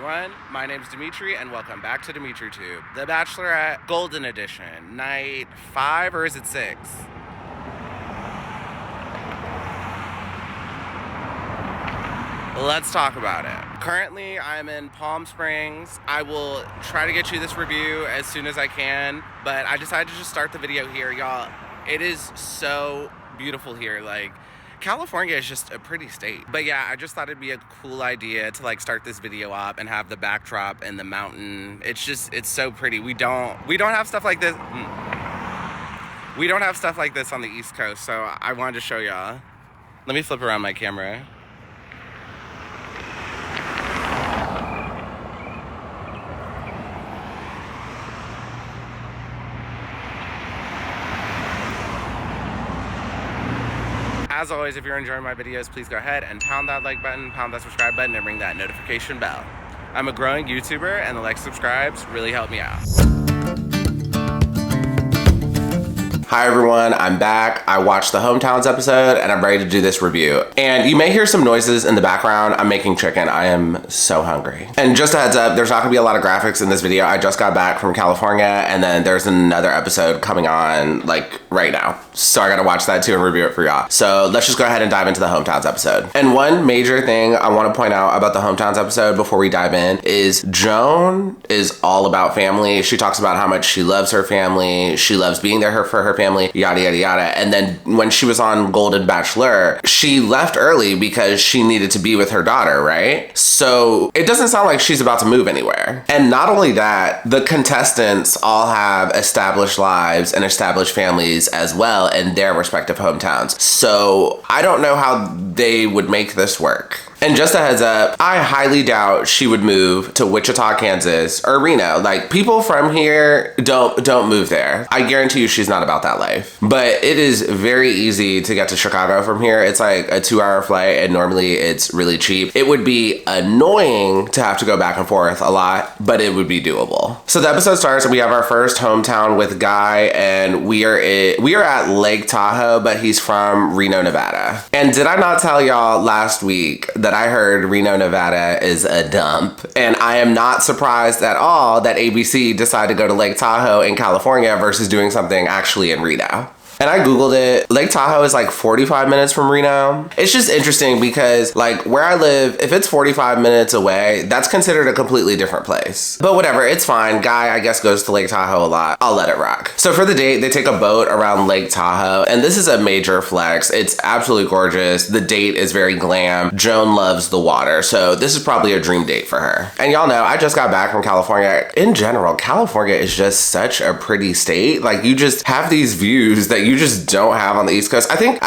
everyone, my name's Dimitri and welcome back to DimitriTube, The Bachelorette Golden Edition, night 5 or is it 6? Let's talk about it. Currently, I'm in Palm Springs. I will try to get you this review as soon as I can, but I decided to just start the video here, y'all. It is so beautiful here, like, California is just a pretty state. But yeah, I just thought it'd be a cool idea to like start this video up and have the backdrop and the mountain. It's so pretty. We don't have stuff like this. We don't have stuff like this on the East Coast, so I wanted to show y'all. Let me flip around my camera. As always, if you're enjoying my videos, please go ahead and pound that like button, pound that subscribe button, and ring that notification bell. I'm a growing YouTuber, and the like, subscribes really help me out. Hi everyone, I'm back. I watched the Hometowns episode and I'm ready to do this review. And you may hear some noises in the background. I'm making chicken. I am so hungry. And just a heads up, there's not gonna be a lot of graphics in this video. I just got back from California and then there's another episode coming on like right now. So I gotta watch that too and review it for y'all. So let's just go ahead and dive into the Hometowns episode. And one major thing I wanna point out about the Hometowns episode before we dive in is Joan is all about family. She talks about how much she loves her family. She loves being there for her family, yada, yada, yada. And then when she was on Golden Bachelor, she left early because she needed to be with her daughter, right? So it doesn't sound like she's about to move anywhere. And not only that, the contestants all have established lives and established families as well in their respective hometowns. So I don't know how they would make this work. And just a heads up, I highly doubt she would move to Wichita, Kansas or Reno. Like, people from here don't move there. I guarantee you she's not about that life. But it is very easy to get to Chicago from here. It's like a 2-hour flight and normally it's really cheap. It would be annoying to have to go back and forth a lot, but it would be doable. So the episode starts and we have our first hometown with Guy, and we are at Lake Tahoe, but he's from Reno, Nevada. And did I not tell y'all last week that I heard Reno, Nevada is a dump? And I am not surprised at all that ABC decided to go to Lake Tahoe in California versus doing something actually in Reno. And I Googled it. Lake Tahoe is like 45 minutes from Reno. It's just interesting because like where I live, if it's 45 minutes away, that's considered a completely different place. But whatever, it's fine. Guy, I guess, goes to Lake Tahoe a lot. I'll let it rock. So for the date, they take a boat around Lake Tahoe, and this is a major flex. It's absolutely gorgeous. The date is very glam. Joan loves the water, so this is probably a dream date for her. And y'all know, I just got back from California. In general, California is just such a pretty state. Like, you just have these views that you just don't have on the East Coast. I think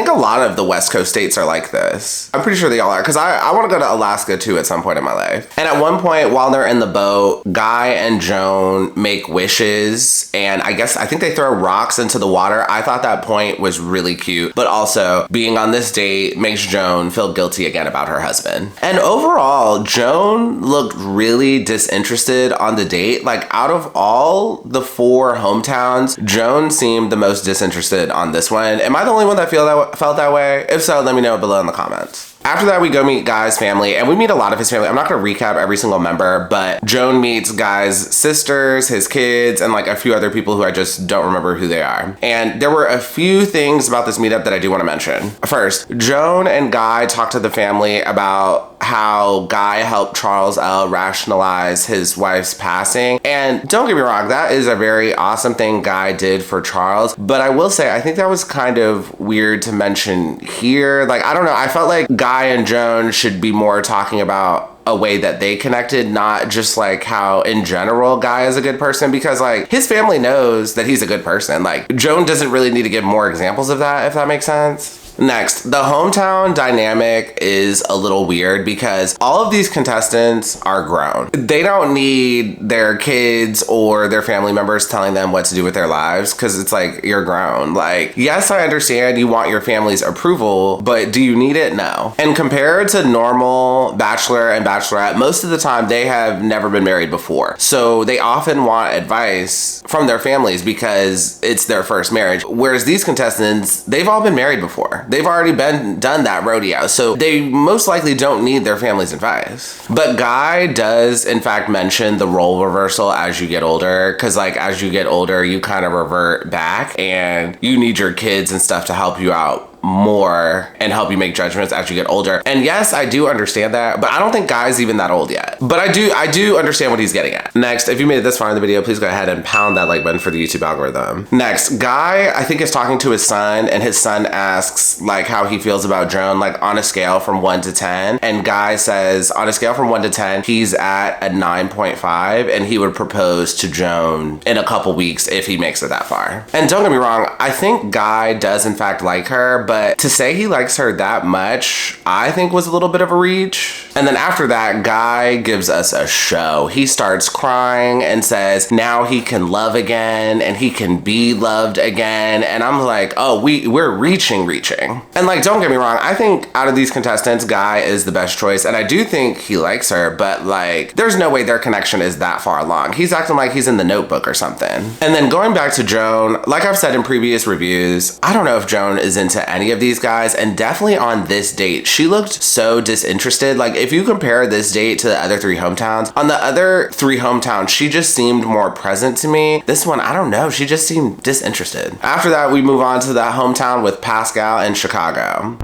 a lot of the West Coast states are like this. I'm pretty sure they all are, because I want to go to Alaska too at some point in my life. And at one point while they're in the boat, Guy and Joan make wishes, and I think they throw rocks into the water. I thought that point was really cute, but also being on this date makes Joan feel guilty again about her husband. And overall, Joan looked really disinterested on the date. Like, out of all the 4 hometowns, Joan seemed the most disinterested on this one. Am I the only one that felt that way? If so, let me know below in the comments. After that, we go meet Guy's family, and we meet a lot of his family. I'm not going to recap every single member, but Joan meets Guy's sisters, his kids, and like a few other people who I just don't remember who they are. And there were a few things about this meetup that I do want to mention. First, Joan and Guy talked to the family about how Guy helped Charles L. rationalize his wife's passing. And don't get me wrong, that is a very awesome thing Guy did for Charles. But I will say, I think that was kind of weird to mention here. Like, I don't know, I felt like Guy and Joan should be more talking about a way that they connected, not just like how in general Guy is a good person, because like his family knows that he's a good person. Like, Joan doesn't really need to give more examples of that, if that makes sense. Next, the hometown dynamic is a little weird because all of these contestants are grown. They don't need their kids or their family members telling them what to do with their lives, because it's like, you're grown. Like, yes, I understand you want your family's approval, but do you need it? No. And compared to normal bachelor and bachelorette, most of the time they have never been married before. So they often want advice from their families because it's their first marriage. Whereas these contestants, they've all been married before. They've already done that rodeo, so they most likely don't need their family's advice. But Guy does in fact mention the role reversal as you get older, because like as you get older you kind of revert back and you need your kids and stuff to help you out more and help you make judgments as you get older. And yes, I do understand that, but I don't think Guy's even that old yet. But I do understand what he's getting at. Next, if you made it this far in the video, please go ahead and pound that like button for the YouTube algorithm. Next, Guy, I think, is talking to his son, and his son asks like how he feels about Joan, like on a scale from 1 to 10. And Guy says on a scale from 1 to 10, he's at a 9.5, and he would propose to Joan in a couple weeks if he makes it that far. And don't get me wrong, I think Guy does in fact like her, but to say he likes her that much, I think was a little bit of a reach. And then after that, Guy gives us a show. He starts crying and says now he can love again and he can be loved again. And I'm like, oh, we're reaching. And like, don't get me wrong, I think out of these contestants, Guy is the best choice. And I do think he likes her, but like, there's no way their connection is that far along. He's acting like he's in The Notebook or something. And then going back to Joan, like I've said in previous reviews, I don't know if Joan is into any of these guys, and definitely on this date she looked so disinterested. Like if you compare this date to the other 3 hometowns, on the other 3 hometowns she just seemed more present to me. This one, I don't know, she just seemed disinterested. After that, we move on to that hometown with Pascal in Chicago.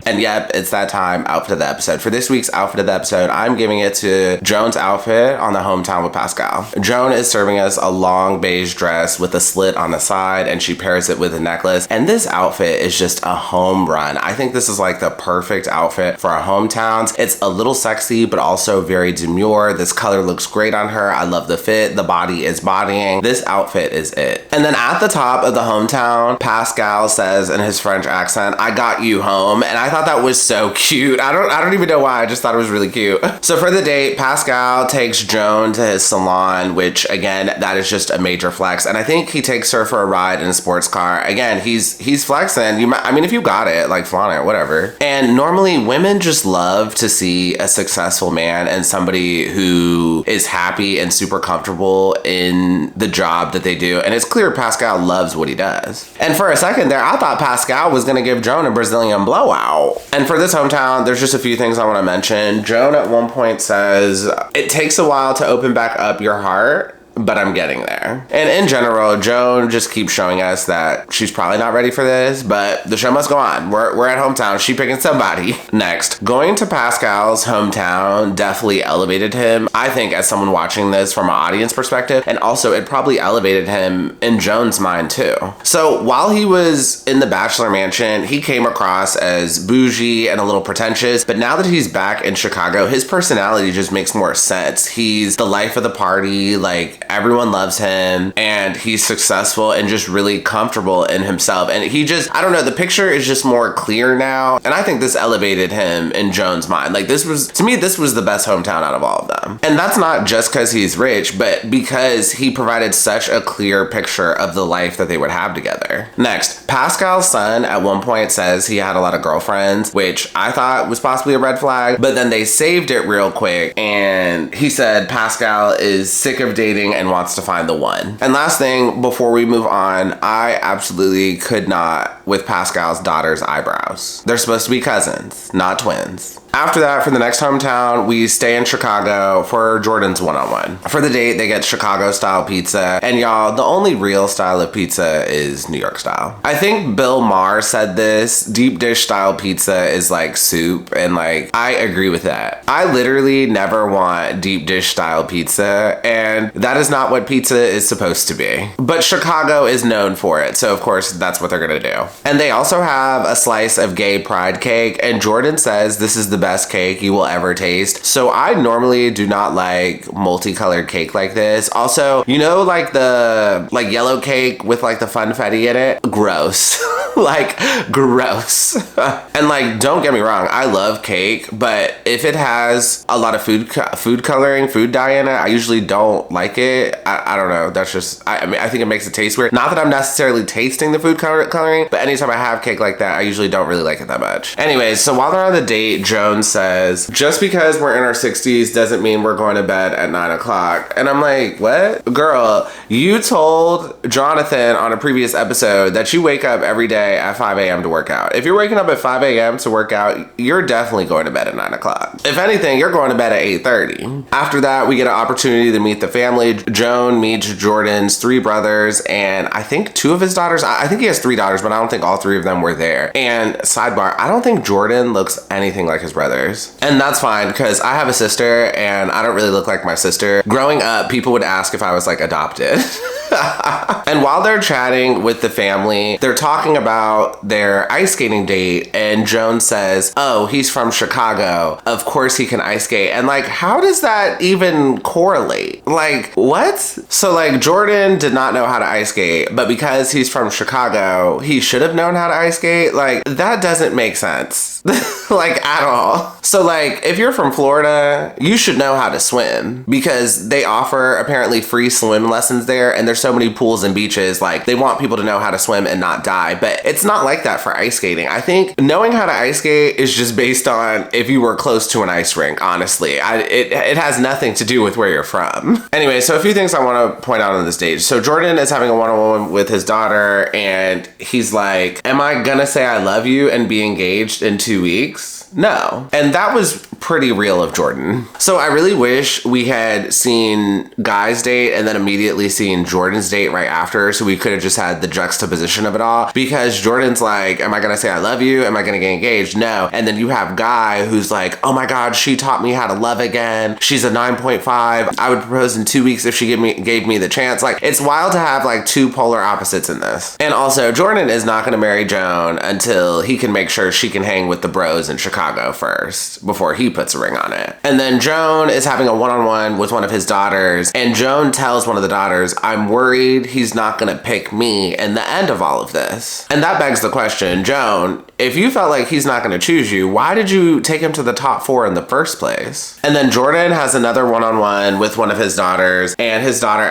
And yep, it's that time, outfit of the episode. For this week's outfit of the episode, I'm giving it to Joan's outfit on the hometown with Pascal. Joan is serving us a long beige dress with a slit on the side, and she pairs it with a necklace. And this outfit is just a home run. I think this is like the perfect outfit for our hometowns. It's a little sexy, but also very demure. This color looks great on her. I love the fit. The body is bodying. This outfit is it. And then at the top of the hometown, Pascal says in his French accent, "I got you home." And I thought that was so cute. I don't even know why. I just thought it was really cute. So for the date, Pascal takes Joan to his salon, which again, that is just a major flex. And I think he takes her for a ride in a sports car. Again, he's flexing. I mean, if you got it, like flaunt it, whatever. And normally women just love to see a successful man and somebody who is happy and super comfortable in the job that they do. And it's clear Pascal loves what he does. And for a second there, I thought Pascal was gonna give Joan a Brazilian blowout. And for this hometown, there's just a few things I want to mention. Joan at one point says, "It takes a while to open back up your heart, but I'm getting there." And in general, Joan just keeps showing us that she's probably not ready for this, but the show must go on. We're at hometown. She picking somebody. Next, going to Pascal's hometown definitely elevated him, I think, as someone watching this from an audience perspective, and also it probably elevated him in Joan's mind too. So while he was in the Bachelor Mansion, he came across as bougie and a little pretentious, but now that he's back in Chicago, his personality just makes more sense. He's the life of the party, like everyone loves him, and he's successful and just really comfortable in himself. And he just, I don't know, the picture is just more clear now. And I think this elevated him in Joan's mind. Like this was, to me, this was the best hometown out of all of them. And that's not just because he's rich, but because he provided such a clear picture of the life that they would have together. Next, Pascal's son at one point says he had a lot of girlfriends, which I thought was possibly a red flag, but then they saved it real quick. And he said Pascal is sick of dating and wants to find the one. And last thing before we move on, I absolutely could not with Pascal's daughter's eyebrows. They're supposed to be cousins, not twins. After that, for the next hometown, we stay in Chicago for Jordan's one-on-one. For the date, they get Chicago-style pizza. And y'all, the only real style of pizza is New York style. I think Bill Maher said this, deep dish style pizza is like soup. And like, I agree with that. I literally never want deep dish style pizza. And that is not what pizza is supposed to be. But Chicago is known for it. So of course, that's what they're gonna do. And they also have a slice of gay pride cake. And Jordan says this is the best cake you will ever taste. So I normally do not like multicolored cake like this. Also, you know, like the yellow cake with like the funfetti in it? Gross. Like gross. And like, don't get me wrong, I love cake, but if it has a lot of food coloring, food dye in it, I usually don't like it. I don't know. That's just, I mean, I think it makes it taste weird. Not that I'm necessarily tasting the food coloring, but anytime I have cake like that, I usually don't really like it that much. Anyways, so while they're on the date, Joan Joan says, just because we're in our 60s doesn't mean we're going to bed at 9 o'clock. And I'm like, what? Girl, you told Jonathan on a previous episode that you wake up every day at 5 a.m. to work out. If you're waking up at 5 a.m. to work out, you're definitely going to bed at 9 o'clock. If anything, you're going to bed at 8:30. After that, we get an opportunity to meet the family. Joan meets Jordan's 3 brothers and I think 2 of his daughters. I think he has 3 daughters, but I don't think all 3 of them were there. And sidebar, I don't think Jordan looks anything like his brothers. And that's fine because I have a sister and I don't really look like my sister. Growing up, people would ask if I was like adopted. And while they're chatting with the family, they're talking about their ice skating date and Joan says, oh, he's from Chicago. Of course he can ice skate. And like, how does that even correlate? Like, what? So like Jordan did not know how to ice skate, but because he's from Chicago, he should have known how to ice skate. Like, that doesn't make sense. Like, at all. So like, if you're from Florida, you should know how to swim because they offer apparently free swim lessons there and there's so many pools and beaches. Like, they want people to know how to swim and not die, but it's not like that for ice skating. I think knowing how to ice skate is just based on if you were close to an ice rink, honestly. It has nothing to do with where you're from. Anyway, so a few things I want to point out on the stage. So Jordan is having a one-on-one with his daughter and he's like, am I gonna say I love you and be engaged in 2 weeks? No. And that was pretty real of Jordan. So I really wish we had seen Guy's date and then immediately seen Jordan's date right after, so we could have just had the juxtaposition of it all, because Jordan's like, am I gonna say I love you? Am I gonna get engaged? No. And then you have Guy who's like, oh my God, she taught me how to love again. She's a 9.5. I would propose in 2 weeks if she gave me the chance. Like, it's wild to have like 2 polar opposites in this. And also, Jordan is not gonna marry Joan until he can make sure she can hang with the bros in Chicago first before he puts a ring on it. And then Joan is having a one-on-one with one of his daughters, and Joan tells one of the daughters, I'm worried he's not gonna pick me in the end of all of this. And that begs the question, Joan, if you felt like he's not gonna choose you, why did you take him to the top 4 in the first place? And then Jordan has another one-on-one with one of his daughters, and his daughter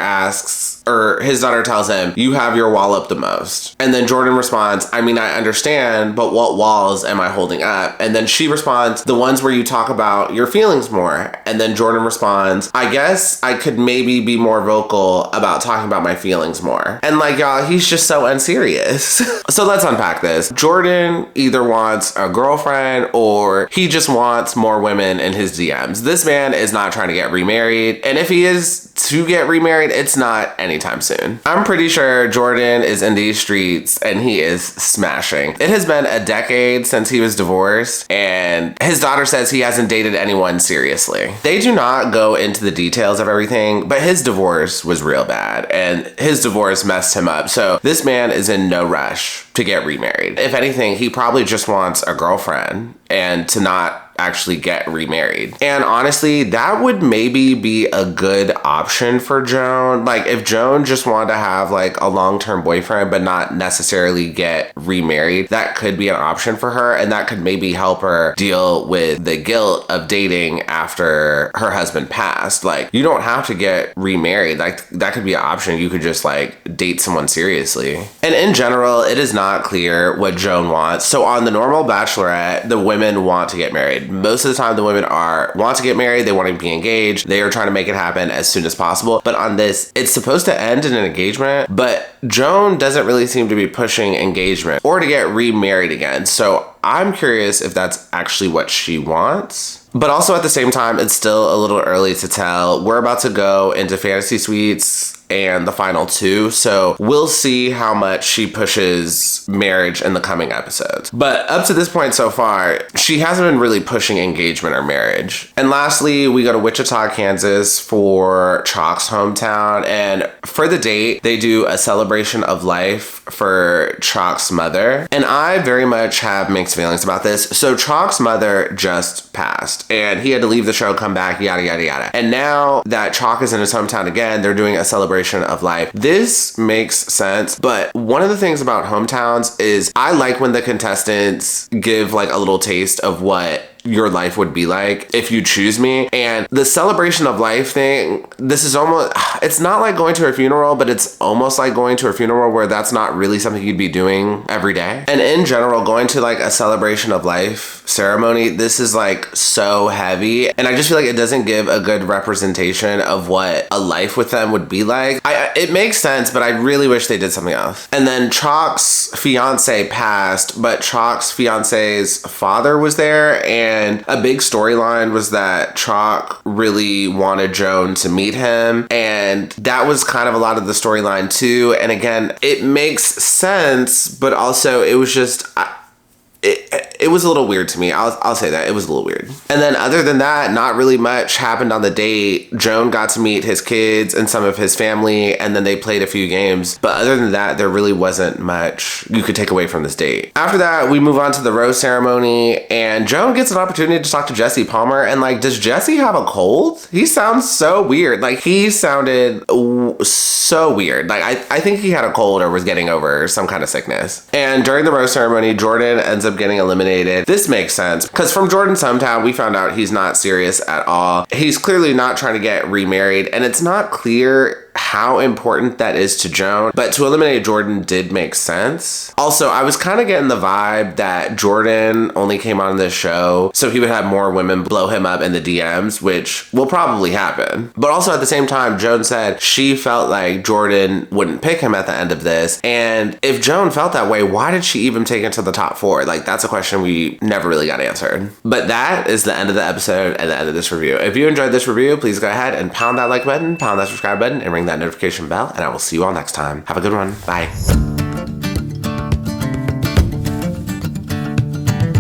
tells him, you have your wall up the most. And then Jordan responds, I mean, I understand, but what walls am I holding up? And then she responds, the ones where you talk about your feelings more. And then Jordan responds, I guess I could maybe be more vocal about talking about my feelings more. And like, y'all, he's just so unserious. So let's unpack this. Jordan either wants a girlfriend or he just wants more women in his DMs. This man is not trying to get remarried. And if he is to get remarried, it's not anytime soon. I'm pretty sure Jordan is in these streets and he is smashing. It has been a decade since he was divorced and his daughter says he hasn't dated anyone seriously. They do not go into the details of everything, but his divorce was real bad and his divorce messed him up. So this man is in no rush to get remarried. If anything, he probably just wants a girlfriend and to not actually get remarried. And honestly, that would maybe be a good option for Joan. Like, if Joan just wanted to have like a long-term boyfriend but not necessarily get remarried, that could be an option for her, and that could maybe help her deal with the guilt of dating after her husband passed. Like, you don't have to get remarried. Like, that could be an option. You could just like date someone seriously. And in general, it is not clear what Joan wants. So on the normal Bachelorette, the women want to get married. Most of the time the women want to get married, they want to be engaged, they are trying to make it happen as soon as possible. But on this, it's supposed to end in an engagement, but Joan doesn't really seem to be pushing engagement or to get remarried again. So I'm curious if that's actually what she wants. But also at the same time, it's still a little early to tell. We're about to go into fantasy suites and the final 2, so we'll see how much she pushes marriage in the coming episodes. But up to this point so far, she hasn't been really pushing engagement or marriage. And lastly, we go to Wichita, Kansas for Chalk's hometown, and for the date, they do a celebration of life for Chalk's mother. And I very much have mixed feelings about this. So Chalk's mother just passed, and he had to leave the show, come back, yada, yada, yada. And now that Chalk is in his hometown again, they're doing a celebration of life. This makes sense, but one of the things about hometowns is I like when the contestants give like a little taste of what your life would be like if you choose me. And the celebration of life thing, this is almost, it's not like going to a funeral, but it's almost like going to a funeral where that's not really something you'd be doing every day. And in general, going to like a celebration of life ceremony, this is like so heavy. And I just feel like it doesn't give a good representation of what a life with them would be like. It makes sense, but I really wish they did something else. And then Chalk's fiance passed, but Chalk's fiance's father was there, and a big storyline was that Chalk really wanted Joan to meet him, and that was kind of a lot of the storyline too. And again, it makes sense, but also it was just it was a little weird to me. I'll say that. It was a little weird. And then other than that, not really much happened on the date. Joan got to meet his kids and some of his family, and then they played a few games. But other than that, there really wasn't much you could take away from this date. After that, we move on to the rose ceremony, and Joan gets an opportunity to talk to Jesse Palmer. And like, does Jesse have a cold? He sounds so weird. Like, he sounded so weird. Like, I think he had a cold or was getting over some kind of sickness. And during the rose ceremony, Jordan ends up getting eliminated. This makes sense because from Jordan's hometown, we found out he's not serious at all. He's clearly not trying to get remarried, and it's not clear how important that is to Joan, but to eliminate Jordan did make sense. Also, I was kind of getting the vibe that Jordan only came on this show so he would have more women blow him up in the DMs, which will probably happen. But also at the same time, Joan said she felt like Jordan wouldn't pick him at the end of this. And if Joan felt that way, why did she even take it to the top 4? Like, that's a question we never really got answered. But that is the end of the episode and the end of this review. If you enjoyed this review, please go ahead and pound that like button, pound that subscribe button, and ring that notification bell, and I will see you all next time. Have a good one. Bye.